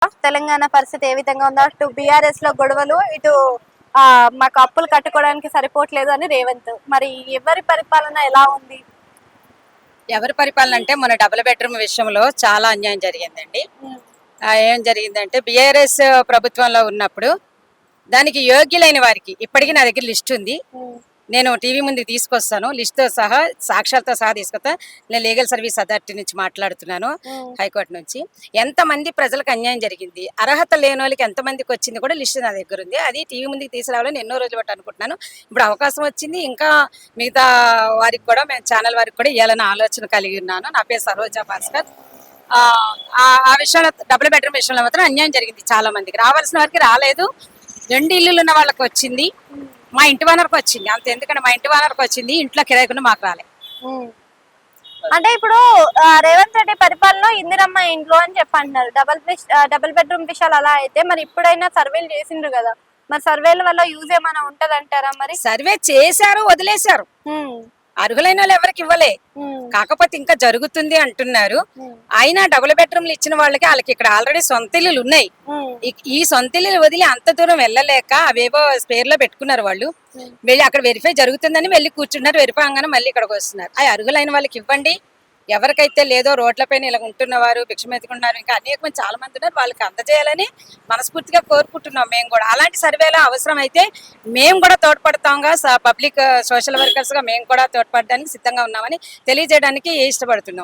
తెలంగాణ పరిస్థితి ఏ విధంగా ఉందో, అటు బీఆర్ఎస్ లో గొడవలు, ఇటు మాకు అప్పులు కట్టుకోవడానికి సరిపోవట్లేదు అని రేవంత్. మరి ఎవరి పరిపాలన ఎలా ఉంది? ఎవరి పరిపాలన అంటే మన డబుల్ బెడ్రూమ్ విషయంలో చాలా అన్యాయం జరిగిందండి. ఏం జరిగిందంటే బీఆర్ఎస్ ప్రభుత్వంలో ఉన్నప్పుడు దానికి యోగ్యులైన వారికి ఇప్పటికీ నా దగ్గర లిస్ట్ ఉంది. నేను టీవీ ముందుకు తీసుకొస్తాను, లిస్ట్తో సహా సాక్ష్యాలతో సహా తీసుకొస్తా. నేను లీగల్ సర్వీస్ అథారిటీ నుంచి మాట్లాడుతున్నాను, హైకోర్టు నుంచి. ఎంతమంది ప్రజలకు అన్యాయం జరిగింది, అర్హత లేని వాళ్ళకి ఎంతమందికి వచ్చింది కూడా లిస్ట్ నా దగ్గర ఉంది. అది టీవీ ముందుకు తీసుకురావాలని ఎన్నో రోజులు బట్టి అనుకుంటున్నాను. ఇప్పుడు అవకాశం వచ్చింది. ఇంకా మిగతా వారికి కూడా, మేము ఛానల్ వారికి కూడా ఇవ్వాలని ఆలోచన కలిగి ఉన్నాను. నా పేరు సరోజా భాస్కర్. ఆ విషయంలో డబుల్ బెడ్రూమ్ విషయంలో మాత్రం అన్యాయం జరిగింది. చాలా మందికి రావాల్సిన వారికి రాలేదు. 2 ఇల్లులు ఉన్న వాళ్ళకి వచ్చింది, మా ఇంటి వానరకు వచ్చింది. అంత ఎందుకంటే మా ఇంటి వానరకు వచ్చింది, ఇంట్లో కిరాయికున్న మాకు రాలే. అంటే ఇప్పుడు రేవంత్ రెడ్డి పరిపాలన ఇందిరమ్మ ఇంట్లో అని చెప్పంటున్నారు. డబుల్ బెడ్రూమ్ విషయాలు అలా అయితే, మరి ఇప్పుడైనా సర్వేలు చేసిండ్రు కదా, మరి సర్వేల వల్ల యూజ్ ఏమైనా ఉంటది అంటారా? మరి సర్వే చేశారు, వదిలేశారు. అర్హులైన వాళ్ళు ఎవరికి ఇవ్వలే. కాకపోతే ఇంకా జరుగుతుంది అంటున్నారు. అయినా డబుల్ బెడ్రూమ్లు ఇచ్చిన వాళ్ళకి ఇక్కడ ఆల్రెడీ సొంత ఇల్లులు ఉన్నాయి. ఈ సొంత ఇల్లులు వదిలి అంత దూరం వెళ్ళలేక అవేవో పేర్లో పెట్టుకున్నారు వాళ్ళు. వెళ్ళి అక్కడ వెరిఫై జరుగుతుందని వెళ్ళి కూర్చున్నారు. వెరిఫై అవగానే మళ్ళీ ఇక్కడికి వస్తున్నారు. అర్హులైన వాళ్ళకి ఇవ్వండి. ఎవరికైతే లేదో రోడ్లపైన ఇలా ఉంటున్నవారు, భిక్షమెత్తుకున్నారు, ఇంకా అనేక మంది చాలా మంది ఉన్నారు, వాళ్ళకి అందజేయాలని మనస్ఫూర్తిగా కోరుకుంటున్నాం. మేము కూడా అలాంటి సర్వేలో అవసరం అయితే మేము కూడా తోడ్పడతాంగా, పబ్లిక్ సోషల్ వర్కర్స్ గా మేము కూడా తోడ్పడడానికి సిద్ధంగా ఉన్నామని తెలియజేయడానికి ఇష్టపడుతున్నాం.